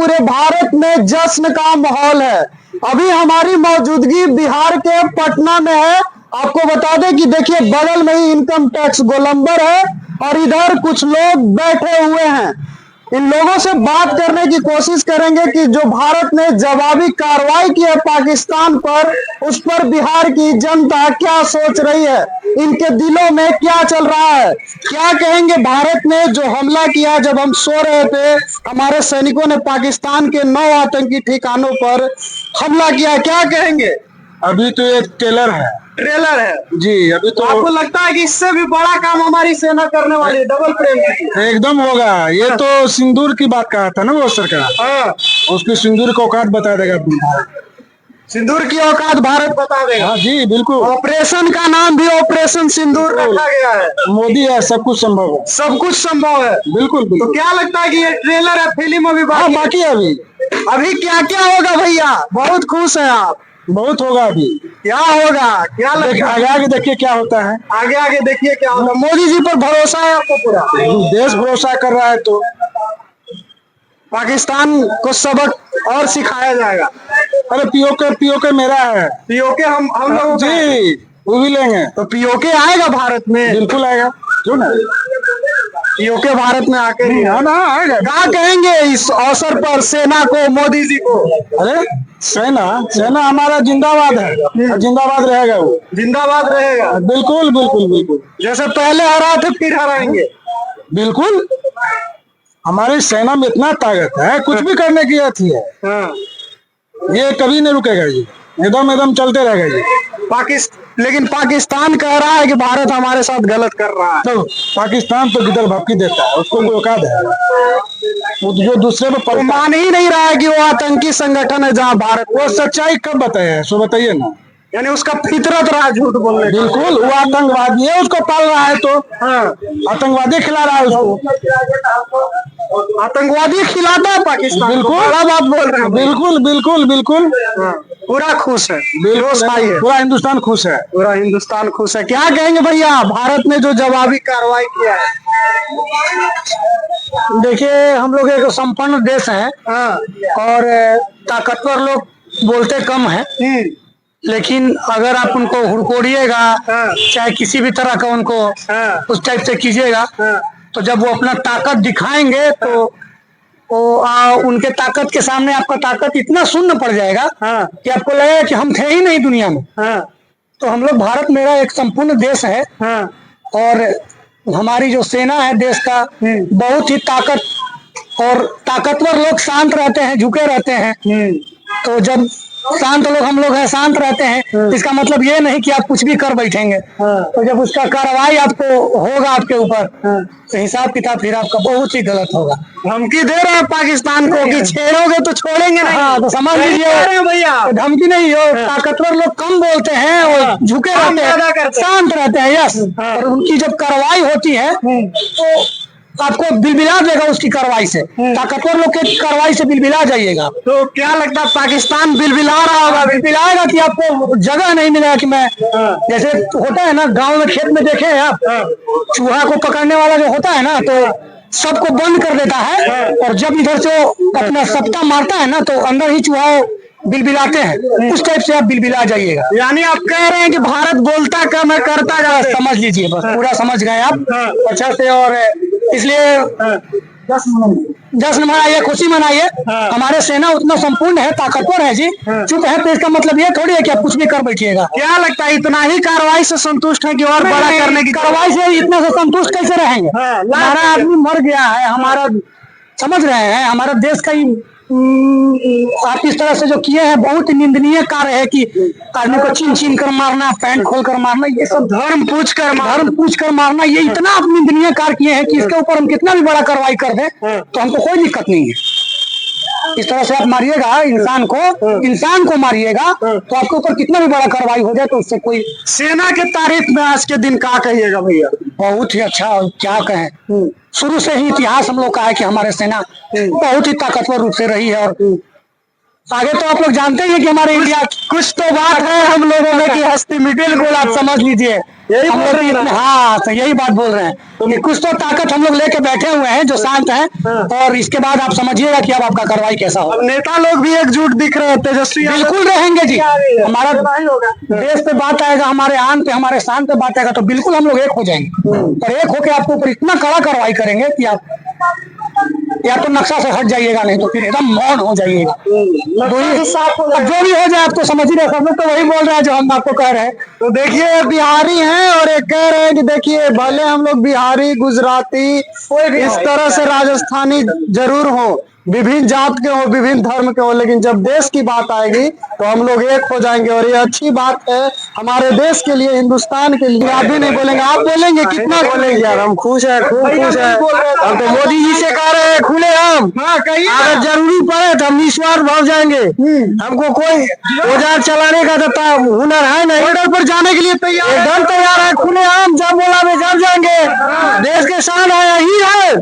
पूरे भारत में जश्न का माहौल है। अभी हमारी मौजूदगी बिहार के पटना में है। आपको बता दें कि देखिए बगल में ही इनकम टैक्स गोलंबर है और इधर कुछ लोग बैठे हुए हैं। इन लोगों से बात करने की कोशिश करेंगे कि जो भारत ने जवाबी कार्रवाई की है पाकिस्तान पर, उस पर बिहार की जनता क्या सोच रही है, इनके दिलों में क्या चल रहा है। क्या कहेंगे भारत ने जो हमला किया जब हम सो रहे थे, हमारे सैनिकों ने पाकिस्तान के 9 आतंकी ठिकानों पर हमला किया, क्या कहेंगे। अभी तो ये ट्रेलर है जी। अभी तो आपको लगता है कि इससे भी बड़ा काम हमारी सेना करने वाली है, डबल प्रेम एकदम होगा। ये तो सिंदूर की बात कहा था ना वो सरकार, हाँ। उसकी सिंदूर का औकात बता देगा। सिंदूर की औकात भारत बता देगा। हाँ जी बिल्कुल। ऑपरेशन का नाम भी ऑपरेशन सिंदूर रखा गया है। मोदी है, सब कुछ संभव है। सब कुछ संभव है। बिल्कुल बिल्कुल। तो क्या लगता है कि ये ट्रेलर है, फिल्म अभी बाकी है। अभी क्या क्या होगा भैया, बहुत खुश है आप। बहुत होगा अभी। क्या होगा, क्या लगता है आगे आगे देखिए क्या होता है। आगे आगे देखिए क्या होगा। मोदी जी पर भरोसा है आपको पूरा? देश भरोसा कर रहा है तो पाकिस्तान को सबक और सिखाया जाएगा। अरे पीओके मेरा है। पीओके हम लोगों का है। जी वो भी लेंगे। तो पीओके आएगा भारत में? बिल्कुल आएगा, क्यों ना। पीओके भारत में आके हाँ ना आएगा। क्या कहेंगे इस अवसर पर सेना को, मोदी जी को? अरे सेना हमारा जिंदाबाद है, जिंदाबाद रहेगा वो, जिंदाबाद रहेगा। बिल्कुल बिल्कुल बिल्कुल। जैसे पहले हराए थे फिर हराएंगे। बिल्कुल, हमारी सेना में इतना ताकत है, कुछ भी करने की अथी है। हाँ। ये कभी नहीं रुकेगा जी, एकदम चलते रहेगा जी। लेकिन पाकिस्तान कह रहा है कि भारत हमारे साथ गलत कर रहा है। तो पाकिस्तान तो गिदर भपकी देता है, उसको कोई औकात है? वो जो दूसरे पे मान ही नहीं रहा है कि वो आतंकी संगठन है जहां भारत। वो सच्चाई कब बताया, सो बताइए ना। यानी उसका फितरत रहा झूठ बोलने। बिल्कुल, वो आतंकवादी है, उसको पाल रहा है तो हाँ। आतंकवादी खिला रहा है उसको। आतंकवादी खिलाता है पाकिस्तान। बिल्कुल, बड़ा बात बोल रहे हैं। बिल्कुल बिल्कुल बिल्कुल। हाँ। पूरा खुश है, पूरा हिंदुस्तान खुश है। पूरा हिंदुस्तान खुश है। क्या कहेंगे भैया, भारत ने जो जवाबी कार्रवाई किया है? देखिए हम लोग एक संपन्न देश है और ताकतवर लोग बोलते कम है, लेकिन अगर आप उनको हुड़कोड़िएगा चाहे किसी भी तरह का उनको उस टाइप से कीजिएगा, तो जब वो अपना ताकत दिखाएंगे तो उनके ताकत के सामने आपका ताकत इतना शून्य पड़ जाएगा कि आपको लगेगा कि हम थे ही नहीं दुनिया में। तो हम लोग, भारत मेरा एक संपूर्ण देश है और हमारी जो सेना है देश का, बहुत ही और ताकतवर लोग शांत रहते हैं, झुके रहते हैं। तो जब शांत लोग, हम लोग हैं, शांत रहते हैं, इसका मतलब ये नहीं कि आप कुछ भी कर बैठेंगे। तो जब उसका कार्रवाई आपको होगा आपके ऊपर, तो हिसाब किताब फिर आपका बहुत ही गलत होगा। धमकी दे रहे हैं पाकिस्तान को कि छेड़ोगे तो छोड़ेंगे नहीं। हाँ, तो समझ लीजिए भैया, धमकी नहीं हो। ताकतवर लोग कम बोलते हैं और झुके रहते हैं, शांत रहते हैं। यस, और उनकी जब कार्रवाई होती है तो आपको बिलबिला देगा उसकी कार्रवाई से। ताकतवर लोग के कार्रवाई से बिलबिला जाइएगा। तो क्या लगता है पाकिस्तान बिलबिला रहा होगा? बिलबिलाएगा कि आपको जगह नहीं मिलेगा कि मैं, जैसे होता है ना गांव में, खेत में देखे हैं आप, चूहा को पकड़ने वाला जो होता है ना, तो सबको बंद कर देता है और जब इधर से अपना सप्ताह मारता है ना, तो अंदर ही चूहा बिलबिलाते हैं। उस टाइप से आप बिलबिला जाइएगा। यानी आप कह रहे हैं कि भारत बोलता कम है, करता ज्यादा। समझ लीजिए, बस पूरा समझ गए आप अच्छा से। और इसलिए जश्न मनाइए, खुशी मनाइए। हमारे सेना उतना संपूर्ण है, ताकतवर है जी। चुप है तो इसका मतलब ये थोड़ी है कि आप कुछ भी कर बैठिएगा। क्या लगता है इतना ही कार्रवाई से संतुष्ट है कि और बड़ा करने की? कार्रवाई से इतना से संतुष्ट कैसे रहेंगे? हमारा आदमी मर गया है, हमारा, समझ रहे हैं, हमारा देश का ही आप इस तरह से जो किए हैं बहुत निंदनीय कार्य है कि आदमी को छीन कर मारना, पैंट खोल कर मारना, ये सब धर्म पूछ कर मारना, ये इतना आप निंदनीय कार्य किए हैं कि इसके ऊपर हम कितना भी बड़ा कार्रवाई कर दें तो हमको कोई दिक्कत नहीं है। इस तरह से आप मारिएगा इंसान को मारिएगा तो आपके ऊपर कितना भी बड़ा कार्रवाई हो जाए तो उससे कोई। सेना के तारीफ में आज के दिन क्या कहिएगा भैया? बहुत ही अच्छा, क्या कहें, शुरू से ही इतिहास हम लोग का है कि हमारे सेना बहुत ही ताकतवर रूप से रही है। और आगे तो आप लोग जानते ही हैं कि हमारे इंडिया, कुछ तो बात है हम लोगों में कि हस्ती मिडिल गोल, आप समझ लीजिए। यही हम बोल लोग रहे हैं ना? हाँ तो यही बात बोल रहे हैं कि कुछ तो ताकत हम लोग लेके बैठे हुए हैं जो शांत हैं, और इसके बाद आप समझिएगा कि अब आपका कार्रवाई कैसा अब होगा। नेता लोग भी एकजुट दिख रहे हैं, तेजस्वी यादव बिल्कुल रहेंगे जी, हमारा नहीं होगा। देश पे बात आएगा, हमारे आन पे हमारे शान पे बात आएगा तो बिल्कुल हम लोग एक हो जाएंगे, और एक होके आपके ऊपर इतना कड़ा कार्रवाई करेंगे कि आप या तो नक्शा से हट जाइएगा, नहीं तो फिर एकदम मौन हो जाइएगा। अब जो भी हो जाए आप तो समझ ही रहे, सब लोग तो वही बोल रहे हैं जो हम आपको कह रहे हैं। तो देखिए बिहारी हैं और एक कह रहे हैं कि देखिए भले हम लोग बिहारी गुजराती इस तरह से राजस्थानी जरूर हो, विभिन्न जात के हो, विभिन्न धर्म के हो, लेकिन जब देश की बात आएगी तो हम लोग एक हो जाएंगे, और ये अच्छी बात है हमारे देश के लिए, हिंदुस्तान के लिए। आप भी नहीं बोलेंगे, आप बोलेंगे, कितना बोलेंगे यार, हम खुश हैं, खूब खुश हैं। हम तो मोदी जी से कह रहे हैं खुले आम, अगर जरूरी पड़े तो हम निस्वार्थ भाव जाएंगे, हमको कोई औजार चलाने का तो हुनर है नहीं, बॉर्डर पर जाने के लिए तैयार, एकदम तैयार है, खुले आम, जब बोला मैं जब जाएंगे, देश के शान है यही है,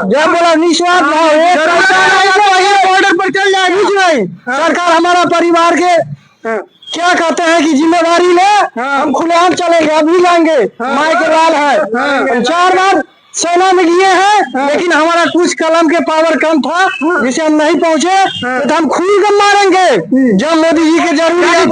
जब बोला निस्वार्थ भाव बॉर्डर पर चल जाए, कुछ नहीं। सरकार हमारा परिवार के क्या कहते हैं कि जिम्मेदारी ले, हम खुलेआम चलेंगे, अभी जाएंगे, माई के लाल है। हम 4 बार सेना में गए हैं, लेकिन हमारा कुछ कलम के पावर कम था, जिसे हम नहीं पहुंचे, तो हम खुल कर मारेंगे जब मोदी जी के जरूरत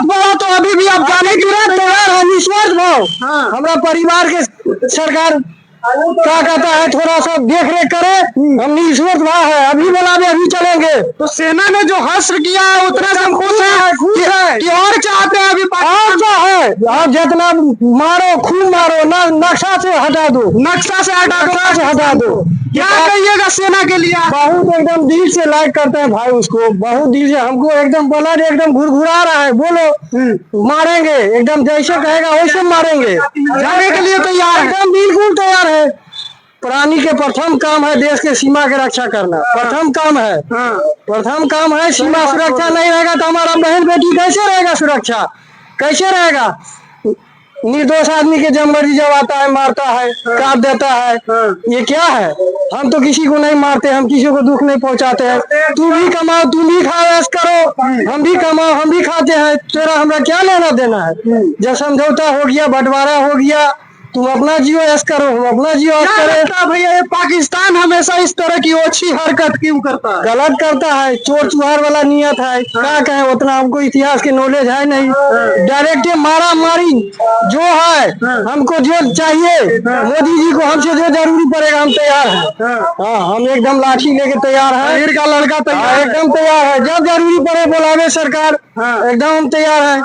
पड़ा, तो अभी भी आप जाने के लिए तैयार है, निस्वार्थ भाव। हमारा परिवार के सरकार क्या कहता है, थोड़ा सा देख रेख करे, हम निस्वार्थ भाव है, अभी बोला अभी चलेंगे। तो सेना ने जो हश्र किया है उतना से हम खुश है कि और चाहते हैं, अभी और चाहे आप जितना मारो, खूब मारो, नक्शा से हटा दो, नक्शा से हटा दो। क्या कहिएगा सेना के लिए? बहुत एकदम दिल से लाइक करते हैं भाई उसको, बहुत दिल से, हमको एकदम ब्लड एकदम घुरघुरा रहा है, बोलो मारेंगे, एकदम जैसे कहेगा वैसे मारेंगे, जाने के लिए तैयार है, एकदम बिल्कुल तैयार है। प्राणी के प्रथम काम है देश के सीमा की रक्षा करना, प्रथम काम है, प्रथम काम है। सीमा सुरक्षा नहीं रहेगा तो हमारा बहन बेटी कैसे रहेगा सुरक्षा, कैसे रहेगा? निर्दोष आदमी के जब मर्जी जब आता है मारता है, काट देता है, ये क्या है? हम तो किसी को नहीं मारते, हम किसी को दुख नहीं पहुंचाते हैं। तू भी कमाओ, तुम भी खाओ, ऐश करो, हम भी कमाओ, हम भी खाते हैं, तेरा हमरा क्या लेना देना है? जब समझौता हो गया, बंटवारा हो गया, तुम अपना जियो ऐश करो, हम अपना जियो ऐश करें। भैया ये पाकिस्तान हमेशा इस तरह की ओछी हरकत क्यों करता है? गलत करता है, चोर चुहार वाला नियत है, क्या कहें, उतना हमको इतिहास के नॉलेज है नहीं। डायरेक्ट मारा मारी जो है, हमको जो चाहिए, मोदी जी को हमसे जो जरूरी पड़ेगा हम तैयार हैं। हाँ, हम एकदम लाठी लेके तैयार है, का लड़का तैयार, एकदम तैयार है, जब जरूरी पड़े बोलावे सरकार, एकदम हम तैयार है,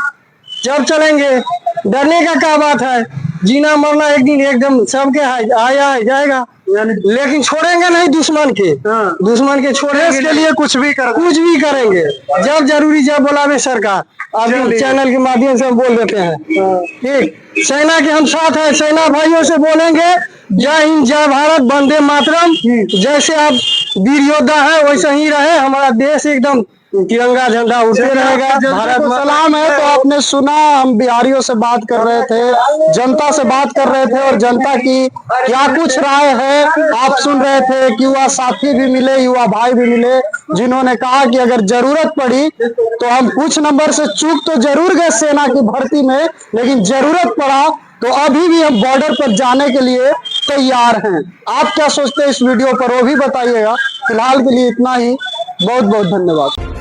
जब चलेंगे। डरने का क्या बात है, जीना मरना एक दिन एकदम सबके आया है जाएगा, लेकिन छोड़ेंगे नहीं दुश्मन के, दुश्मन के छोड़ने के लिए कुछ भी करेंगे, जब जरूरी जब बोलावे सरकार। अभी चैनल के माध्यम से हम बोल देते हैं, ठीक, सेना के हम साथ हैं, सेना भाइयों से बोलेंगे जय हिंद, जय भारत, वंदे मातरम। जैसे आप वीर योद्धा है वैसे ही रहे, हमारा देश एकदम तिरंगा झंडा उड़ते रहेगा। भारत में सलाम है। तो आपने सुना, हम बिहारियों से बात कर रहे थे, जनता से बात कर रहे थे, और जनता की क्या कुछ राय है आप सुन रहे थे। कि युवा साथी भी मिले, युवा भाई भी मिले, जिन्होंने कहा कि अगर जरूरत पड़ी तो हम कुछ नंबर से चूक तो जरूर गए सेना की भर्ती में, लेकिन जरूरत पड़ा तो अभी भी हम बॉर्डर पर जाने के लिए तैयार हैं। आप क्या सोचते हैं इस वीडियो पर वो भी बताइएगा। फिलहाल के लिए इतना ही, बहुत बहुत धन्यवाद।